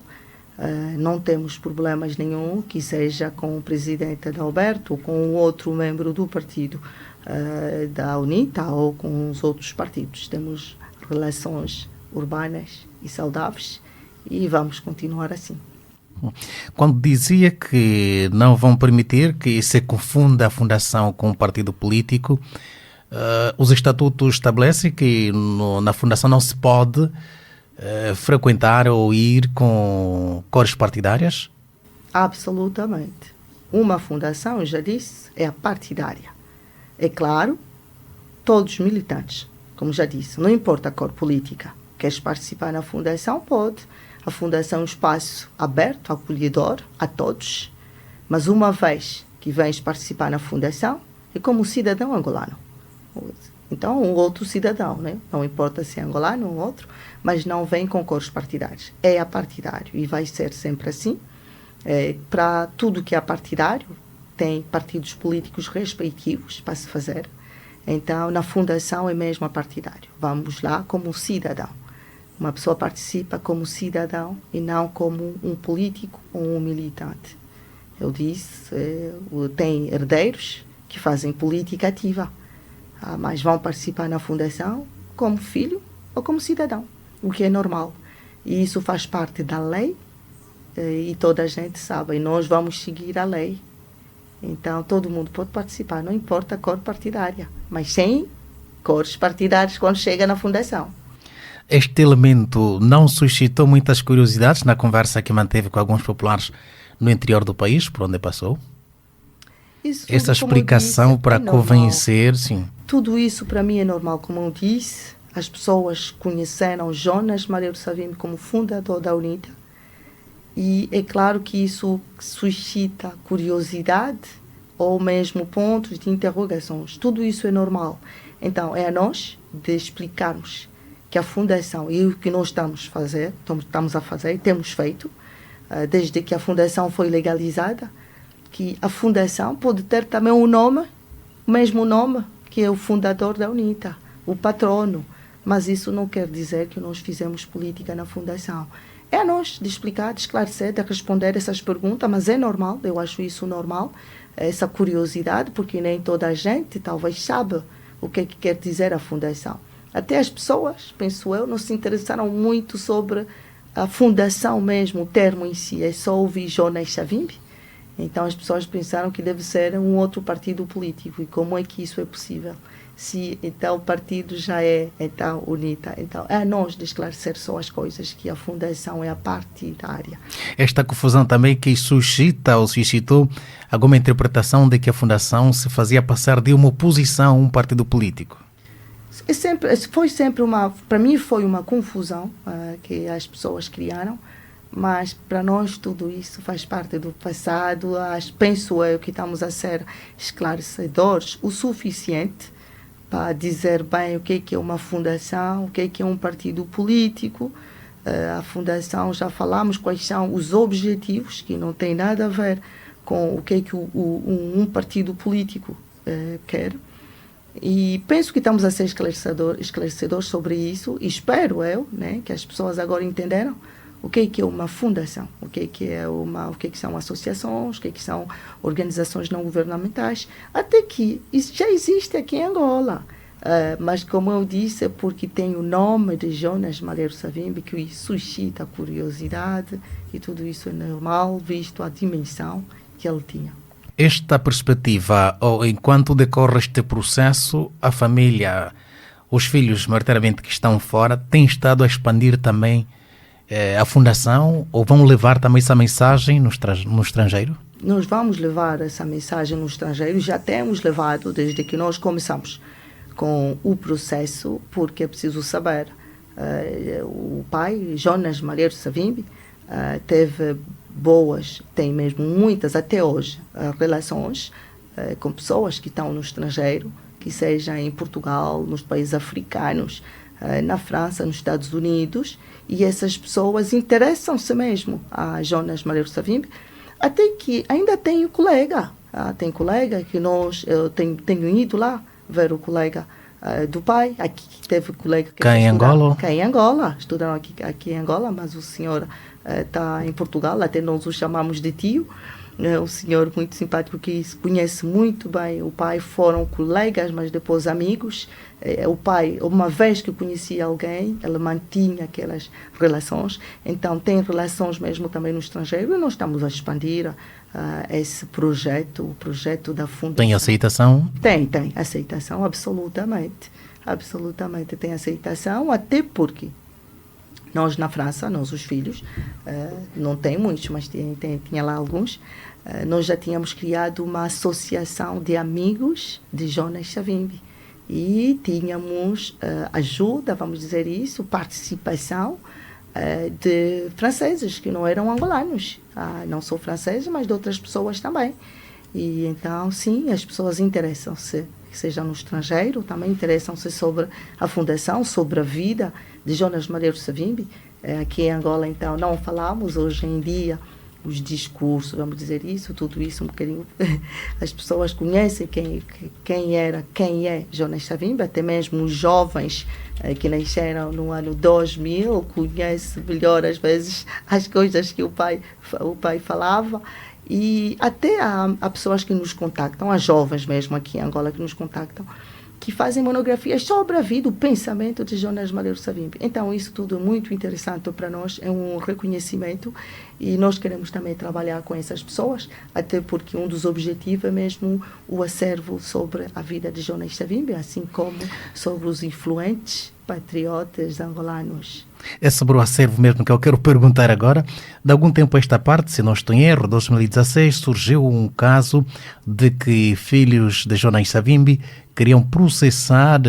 Não temos problemas nenhum, que seja com o presidente Adalberto ou com outro membro do partido da UNITA ou com os outros partidos. Temos relações urbanas e saudáveis e vamos continuar assim. Quando dizia que não vão permitir que se confunda a fundação com o partido político, os estatutos estabelecem que na fundação não se pode frequentar ou ir com cores partidárias? Absolutamente. Uma fundação, eu já disse, é a partidária. É claro, todos militantes, como já disse, não importa a cor política. Queres participar na fundação? Pode. A fundação é um espaço aberto, acolhedor a todos, mas uma vez que vens participar na fundação, é como um cidadão angolano. Então, um outro cidadão, né? Não importa se é angolano ou outro, mas não vem com cores partidárias. É a partidário e vai ser sempre assim. Para tudo que é partidário, tem partidos políticos respectivos para se fazer. Então, na fundação é mesmo a partidário. Vamos lá como cidadão. Uma pessoa participa como cidadão e não como um político ou um militante. Eu disse, tem herdeiros que fazem política ativa, mas vão participar na fundação como filho ou como cidadão, o que é normal. E isso faz parte da lei e toda a gente sabe. E nós vamos seguir a lei. Então, todo mundo pode participar, não importa a cor partidária, mas sem cores partidárias quando chega na fundação. Este elemento não suscitou muitas curiosidades na conversa que manteve com alguns populares no interior do país, por onde passou? Essa explicação disse, para convencer, sim. Tudo isso para mim é normal, como eu disse. As pessoas conheceram Jonas Malheiro Savimbi como fundador da UNITA e é claro que isso suscita curiosidade ou mesmo pontos de interrogações. Tudo isso é normal. Então, é a nós de explicarmos que a fundação e o que nós estamos a fazer e temos feito, desde que a fundação foi legalizada, que a fundação pode ter também um nome, o mesmo nome que é o fundador da UNITA, o patrono, mas isso não quer dizer que nós fizemos política na fundação. É a nós de explicar, de esclarecer, de responder essas perguntas, mas é normal, eu acho isso normal, essa curiosidade, porque nem toda a gente talvez sabe o que é que quer dizer a fundação. Até as pessoas, penso eu, não se interessaram muito sobre a fundação mesmo, o termo em si. É só ouvir Jonas Savimbi. Então as pessoas pensaram que deve ser um outro partido político. E como é que isso é possível? Se então o partido já é então UNITA. Então é a nós de esclarecer só as coisas, que a fundação é a partidária. Esta confusão também que suscita ou suscitou alguma interpretação de que a fundação se fazia passar de uma oposição a um partido político. Foi sempre para mim foi uma confusão que as pessoas criaram, mas para nós tudo isso faz parte do passado. Penso eu que estamos a ser esclarecedores o suficiente para dizer bem o que é uma fundação, o que é um partido político. A fundação, já falamos quais são os objetivos, que não tem nada a ver com o que é que um partido político quer. E penso que estamos a ser esclarecedores sobre isso, e espero eu, né, que as pessoas agora entenderam o que é uma fundação, o que são associações, o que são organizações não governamentais, até que isso já existe aqui em Angola. Mas como eu disse, é porque tem o nome de Jonas Malheiro Savimbi que suscita curiosidade e tudo isso é normal, visto a dimensão que ele tinha. Esta perspectiva, ou enquanto decorre este processo, a família, os filhos, maioritariamente que estão fora, têm estado a expandir também a fundação, ou vão levar também essa mensagem no estrangeiro? Nós vamos levar essa mensagem no estrangeiro, já temos levado desde que nós começamos com o processo, porque é preciso saber, o pai, Jonas Malheiro Savimbi, teve tem mesmo muitas até hoje, relações com pessoas que estão no estrangeiro, que seja em Portugal, nos países africanos, na França, nos Estados Unidos, e essas pessoas interessam-se mesmo a Jonas Malheiro Savimbi, até que ainda tenho colega, tem colega que eu tenho ido lá ver o colega do pai, aqui teve colega que cá em Angola? Cá em Angola, estudaram aqui em Angola, mas o senhor está em Portugal, até nós o chamamos de tio, um senhor muito simpático que conhece muito bem o pai, foram colegas, mas depois amigos. O pai, uma vez que conhecia alguém, ele mantinha aquelas relações, então tem relações mesmo também no estrangeiro, e nós estamos a expandir esse projeto, o projeto da Fundação. Tem aceitação? Tem aceitação, absolutamente tem aceitação, até porque nós na França, nós os filhos, não tem muitos, mas tinha lá alguns, nós já tínhamos criado uma associação de amigos de Jonas Savimbi e tínhamos ajuda, vamos dizer isso, participação de franceses que não eram angolanos, não só franceses, mas de outras pessoas também. E então, sim, as pessoas interessam-se, seja no estrangeiro, também interessam-se sobre a fundação, sobre a vida de Jonas Malheiro Savimbi. Aqui em Angola, então, não falamos hoje em dia os discursos, vamos dizer isso, tudo isso um bocadinho. As pessoas conhecem quem é Jonas Savimbi, até mesmo os jovens que nasceram no ano 2000 conhecem melhor, às vezes, as coisas que o pai falava. E até há pessoas que nos contactam, há jovens mesmo aqui em Angola que nos contactam, que fazem monografias sobre a vida, o pensamento de Jonas Malheiro Savimbi. Então, isso tudo é muito interessante para nós, é um reconhecimento e nós queremos também trabalhar com essas pessoas, até porque um dos objetivos é mesmo o acervo sobre a vida de Jonas Savimbi, assim como sobre os influentes patriotas angolanos. É sobre o acervo mesmo que eu quero perguntar agora. De algum tempo a esta parte, se não estou em erro, 2016, surgiu um caso de que filhos de Jonas Savimbi queriam processar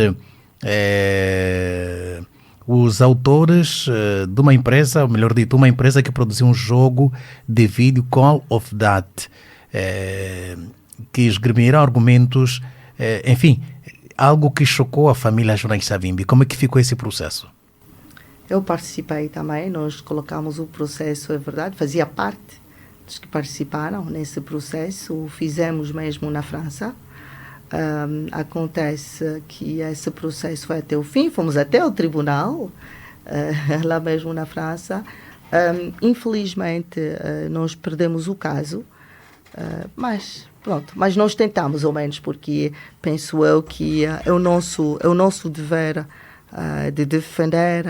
os autores de uma empresa, ou melhor dito, uma empresa que produziu um jogo de vídeo, Call of Duty, que esgrimiram argumentos, enfim, algo que chocou a família Jonas Savimbi. Como é que ficou esse processo? Eu participei também, nós colocamos o processo, é verdade, fazia parte dos que participaram nesse processo, o fizemos mesmo na França. Acontece que esse processo foi até o fim, fomos até o tribunal, lá mesmo na França. Infelizmente, nós perdemos o caso, mas pronto, mas nós tentamos ao menos, porque penso eu que é o nosso dever de defender,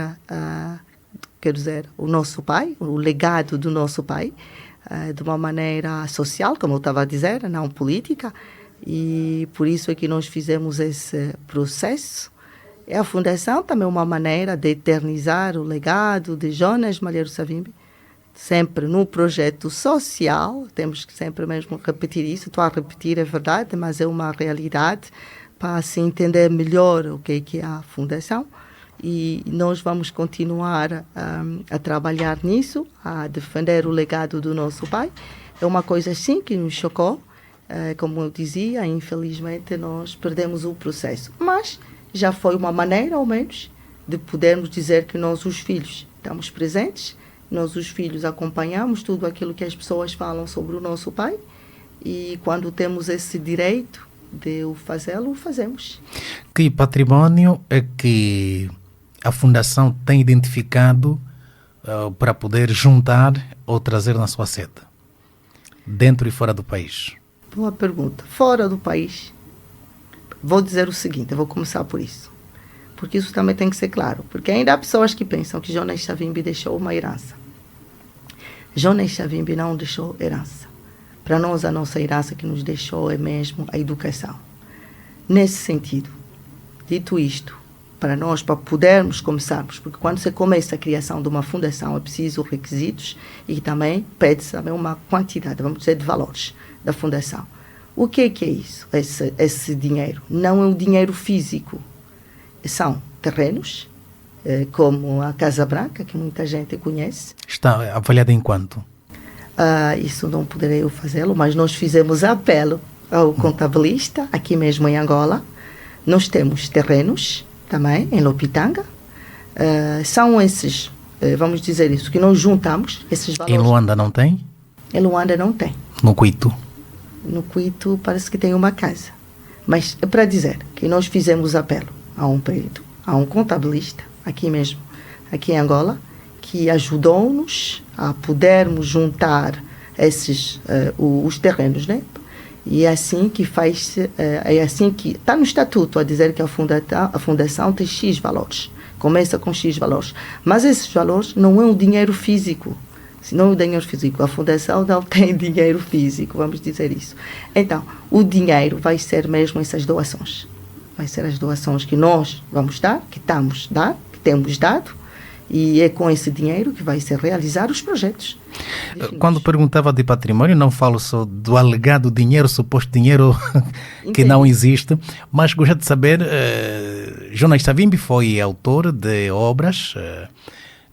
quer dizer, o nosso pai, o legado do nosso pai, de uma maneira social, como eu estava a dizer, não política, e por isso é que nós fizemos esse processo. A Fundação também é uma maneira de eternizar o legado de Jonas Malheiro Savimbi, sempre no projeto social, temos que sempre mesmo repetir isso, estou a repetir, é verdade, mas é uma realidade, para se entender melhor o que é a Fundação, e nós vamos continuar a trabalhar nisso, a defender o legado do nosso pai. É uma coisa sim que nos chocou, como eu dizia, infelizmente nós perdemos o processo, mas já foi uma maneira, ao menos, de podermos dizer que nós, os filhos, estamos presentes, nós, os filhos, acompanhamos tudo aquilo que as pessoas falam sobre o nosso pai, e quando temos esse direito de o fazê-lo, fazemos. Que património é que a Fundação tem identificado para poder juntar ou trazer na sua sede, dentro e fora do país? Boa pergunta. Fora do país, vou dizer o seguinte, eu vou começar por isso. Porque isso também tem que ser claro. Porque ainda há pessoas que pensam que Jonas Savimbi deixou uma herança. Jonas Savimbi não deixou herança. Para nós, a nossa herança que nos deixou é mesmo a educação. Nesse sentido, dito isto, para nós, para podermos começarmos, porque quando você começa a criação de uma fundação, é preciso requisitos e também pede-se também uma quantidade, vamos dizer, de valores da fundação. O que é isso? Esse dinheiro não é um dinheiro físico. São terrenos, como a Casa Branca, que muita gente conhece. Está avaliada em quanto? Isso não poderei eu fazê-lo, mas nós fizemos apelo ao contabilista, aqui mesmo em Angola. Nós temos terrenos também em Lopitanga. São esses, vamos dizer isso, que nós juntamos esses valores. Em Luanda não tem? Em Luanda não tem. No Cuito? No Cuito parece que tem uma casa. Mas é para dizer que nós fizemos apelo a um perito, a um contabilista, aqui mesmo, aqui em Angola, que ajudou-nos a podermos juntar os terrenos, né? E é assim que faz-se, é assim que está no estatuto a dizer que a fundação tem X valores, começa com X valores. Mas esses valores não é um dinheiro físico. Se não é um dinheiro físico, a fundação não tem dinheiro físico, vamos dizer isso. Então, o dinheiro vai ser mesmo essas doações. Vai ser as doações que nós vamos dar, que temos dado, e é com esse dinheiro que vai ser realizar os projetos. Quando perguntava de património, não falo só do alegado dinheiro, suposto dinheiro que não existe, mas gostaria de saber, Jonas Savimbi foi autor de obras,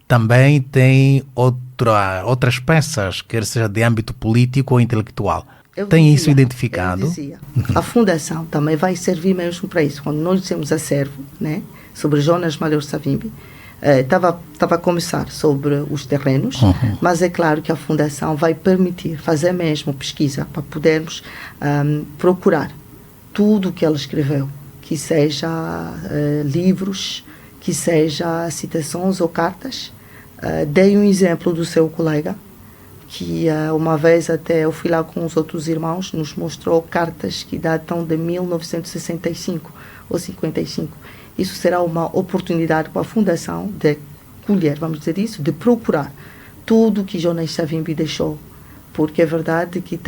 também tem outras peças, quer seja de âmbito político ou intelectual. Tem isso identificado? A fundação também vai servir mesmo para isso. Quando nós dissemos acervo, né, sobre Jonas Malheiro Savimbi, estava a começar sobre os terrenos, mas é claro que a fundação vai permitir fazer mesmo pesquisa para podermos procurar tudo o que ele escreveu, que seja livros, que seja citações ou cartas. Dei um exemplo do seu colega, que uma vez até eu fui lá com os outros irmãos, nos mostrou cartas que datam de 1965 ou 55. Isso será uma oportunidade para a fundação de colher, vamos dizer isso, de procurar tudo que Jonas Savimbi deixou, porque é verdade que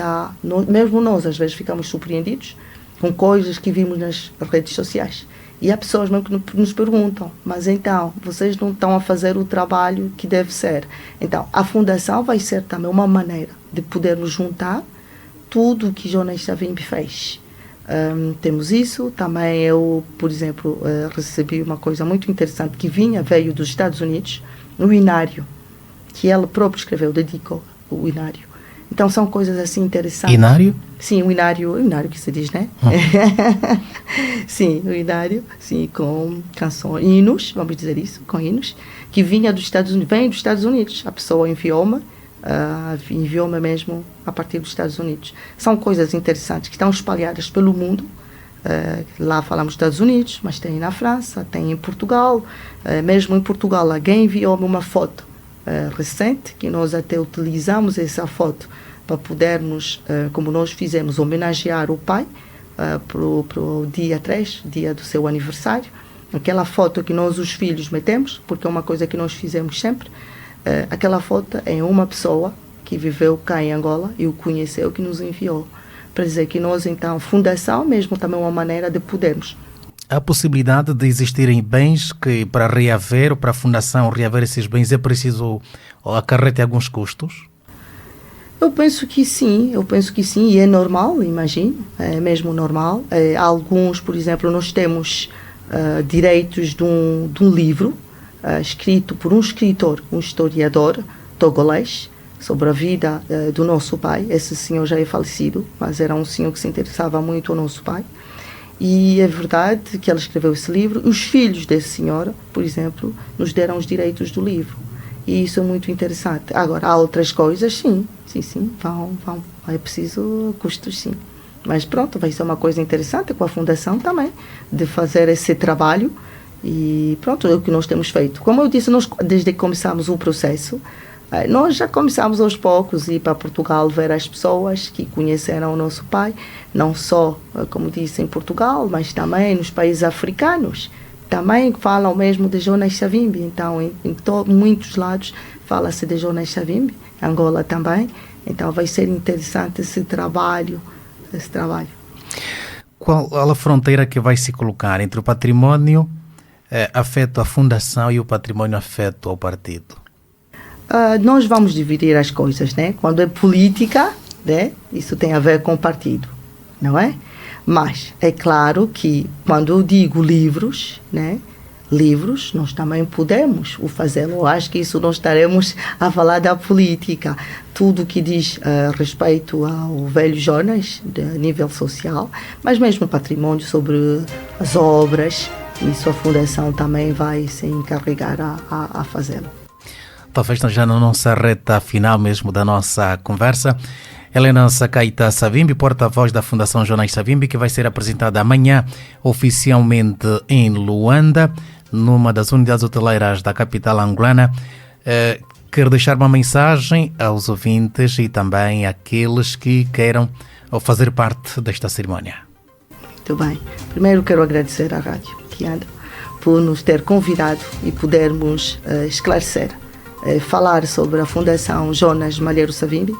mesmo nós às vezes ficamos surpreendidos com coisas que vimos nas redes sociais. E há pessoas mesmo que nos perguntam, mas então, vocês não estão a fazer o trabalho que deve ser. Então, a fundação vai ser também uma maneira de podermos juntar tudo o que Jonas Savimbi fez. Temos isso. Também eu, por exemplo, recebi uma coisa muito interessante que veio dos Estados Unidos, o Inário, que ele próprio escreveu, dedicou o Inário. Então são coisas assim interessantes. Inário? Sim, o Inário que se diz, né? Sim, o Inário, sim, com canções, hinos, vamos dizer isso, com hinos, que vem dos Estados Unidos. A pessoa enviou-me mesmo a partir dos Estados Unidos. São coisas interessantes que estão espalhadas pelo mundo. Lá falamos dos Estados Unidos, mas tem na França, tem em Portugal. Mesmo em Portugal, alguém enviou-me uma foto recente, que nós até utilizamos essa foto para podermos, como nós fizemos, homenagear o pai para o dia 3, dia do seu aniversário. Aquela foto que nós, os filhos, metemos, porque é uma coisa que nós fizemos sempre. Aquela foto é uma pessoa que viveu cá em Angola e o conheceu, que nos enviou. Para dizer que nós, então, fundação mesmo também é uma maneira de podermos. Há possibilidade de existirem bens que, para reaver, ou para a fundação reaver esses bens, é preciso acarretar alguns custos? Eu penso que sim, e é normal, imagino, é mesmo normal. Alguns, por exemplo, nós temos direitos de um livro escrito por um escritor, um historiador togolês, sobre a vida do nosso pai. Esse senhor já é falecido, mas era um senhor que se interessava muito ao nosso pai. E é verdade que ele escreveu esse livro. Os filhos desse senhor, por exemplo, nos deram os direitos do livro. E isso é muito interessante. Agora, há outras coisas, sim, vão. É preciso custos, sim. Mas pronto, vai ser uma coisa interessante com a fundação também, de fazer esse trabalho. E pronto, é o que nós temos feito. Como eu disse, nós, desde que começamos o processo, Nós já começamos aos poucos a ir para Portugal ver as pessoas que conheceram o nosso pai, não só, como disse, em Portugal, mas também nos países africanos. Também falam mesmo de Jonas Savimbi. Então, em muitos lados fala-se de Jonas Savimbi, Angola também. Então, vai ser interessante esse trabalho. Qual a fronteira que vai se colocar entre o património afeto à fundação e o património afeto ao partido? Nós vamos dividir as coisas, né? Quando é política, né? Isso tem a ver com o partido, não é? Mas é claro que quando eu digo livros, né? Livros, nós também podemos o fazê-lo. Eu acho que isso nós estaremos a falar da política. Tudo que diz respeito ao velho Jonas, de nível social, mas mesmo património sobre as obras, isso a Fundação também vai se encarregar a fazê-lo. Talvez já na nossa reta final mesmo da nossa conversa, Helena Sakaita Savimbi, porta-voz da Fundação Jonas Savimbi, que vai ser apresentada amanhã oficialmente em Luanda, numa das unidades hoteleiras da capital angolana. Quero deixar uma mensagem aos ouvintes e também àqueles que queiram fazer parte desta cerimónia. Muito bem. Primeiro quero agradecer à Rádio Kianda por nos ter convidado e podermos esclarecer, falar sobre a Fundação Jonas Malheiro Savimbi.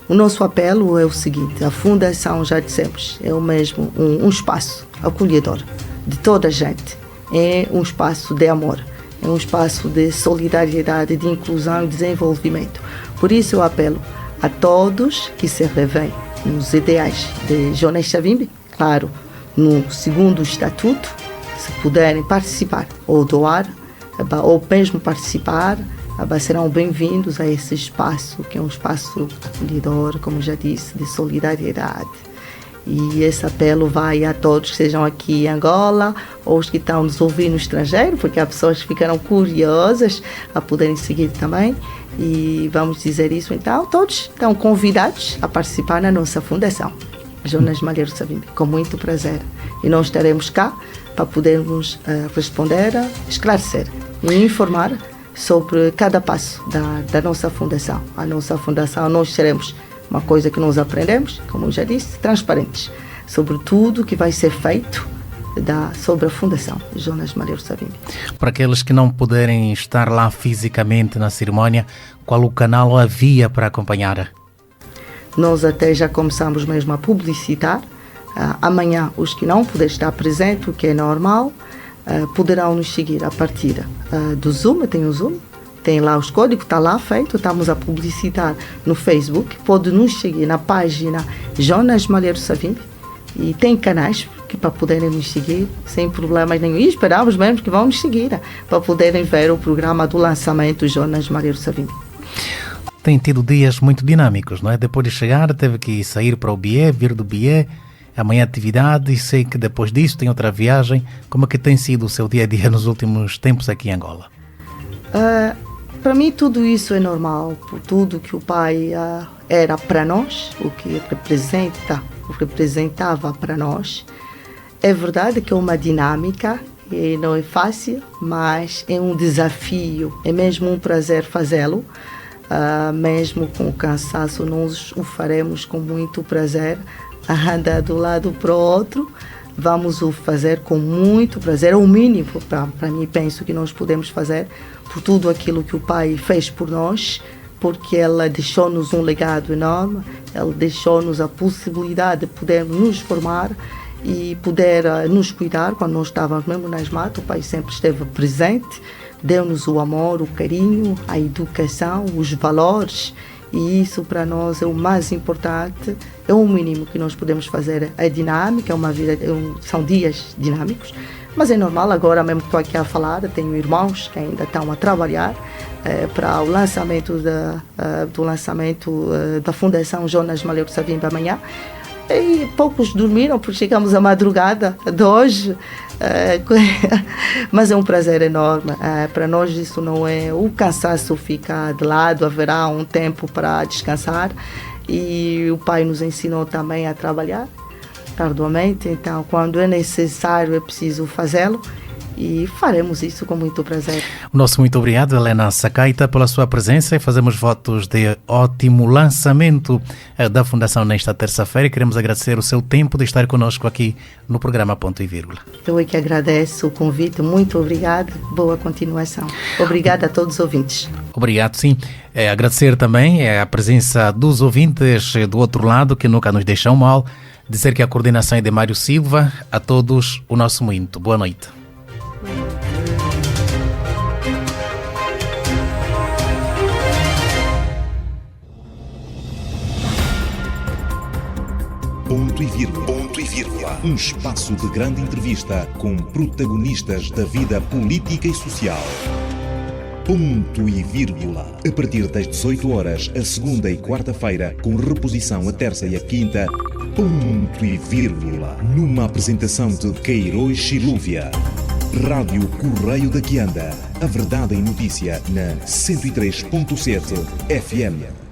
O nosso apelo é o seguinte: a Fundação, já dissemos, é o mesmo um espaço acolhedor de toda a gente, é um espaço de amor, é um espaço de solidariedade, de inclusão e desenvolvimento. Por isso eu apelo a todos que se revêem nos ideais de Jonas Savimbi, claro, no segundo estatuto, se puderem participar ou doar, ou mesmo participar, serão bem-vindos a esse espaço, que é um espaço acolhedor, como já disse, de solidariedade. E esse apelo vai a todos que estejam aqui em Angola ou os que estão nos ouvindo no estrangeiro, porque há pessoas que ficaram curiosas a poderem seguir também. E vamos dizer isso, então, todos estão convidados a participar na nossa Fundação Jonas Malheiro Savimbi, com muito prazer. E nós estaremos cá para podermos responder, esclarecer e informar sobre cada passo da nossa Fundação. A nossa Fundação, nós seremos uma coisa que nós aprendemos, como eu já disse, transparentes, sobre tudo que vai ser feito sobre a Fundação Jonas Malheiro Savimbi. Para aqueles que não puderem estar lá fisicamente na cerimónia, qual o canal ou a via para acompanhar? Nós até já começamos mesmo a publicitar. Amanhã, os que não puderem estar presentes, o que é normal, poderão nos seguir a partir do Zoom. Tem o Zoom, tem lá os códigos, está lá feito, estamos a publicitar no Facebook. Pode nos seguir na página Jonas Malheiro Savimbi e tem canais para poderem nos seguir sem problemas nenhum. E esperamos mesmo que vão nos seguir para poderem ver o programa do lançamento Jonas Malheiro Savimbi. Tem tido dias muito dinâmicos, não é? Depois de chegar, teve que sair para o Bié, vir do Bié, amanhã atividade, e sei que depois disso tem outra viagem. Como é que tem sido o seu dia a dia nos últimos tempos aqui em Angola? Para mim tudo isso é normal, por tudo que o pai era para nós, o que representava para nós. É verdade que é uma dinâmica, e não é fácil, mas é um desafio, é mesmo um prazer fazê-lo. Mesmo com o cansaço, nós o faremos com muito prazer, andar do lado para o outro. Vamos o fazer com muito prazer, é o mínimo para mim, penso que nós podemos fazer por tudo aquilo que o pai fez por nós, porque ela deixou-nos um legado enorme, ela deixou-nos a possibilidade de poder nos formar e poder nos cuidar. Quando nós estávamos mesmo nas matas, o pai sempre esteve presente, deu-nos o amor, o carinho, a educação, os valores, e isso para nós é o mais importante, é o mínimo que nós podemos fazer. É dinâmica, é uma vida, são dias dinâmicos, mas é normal. Agora mesmo que estou aqui a falar, tenho irmãos que ainda estão a trabalhar para o lançamento da Fundação Jonas Malheiro Savimbi amanhã. E poucos dormiram porque chegamos à madrugada de hoje, mas é um prazer enorme. Para nós isso não é, o cansaço fica de lado, haverá um tempo para descansar, e o pai nos ensinou também a trabalhar arduamente, então quando é necessário é preciso fazê-lo, e faremos isso com muito prazer. Nosso muito obrigado, Helena Sakaita, pela sua presença, e fazemos votos de ótimo lançamento da Fundação nesta terça-feira, e queremos agradecer o seu tempo de estar conosco aqui no programa Ponto e Vírgula. Eu é que agradeço o convite, muito obrigado, boa continuação. Obrigada a todos os ouvintes. Obrigado, sim. Agradecer também a presença dos ouvintes do outro lado, que nunca nos deixam mal. Dizer que a coordenação é de Mário Silva. A todos, o nosso muito boa noite. Ponto e vírgula. Ponto e vírgula. Um espaço de grande entrevista com protagonistas da vida política e social. Ponto e vírgula. A partir das 18 horas, a segunda e quarta-feira, com reposição a terça e a quinta. Ponto e vírgula. Numa apresentação de Queiroz Silúvia. Rádio Correio da Quianda. A verdade em notícia na 103.7 FM.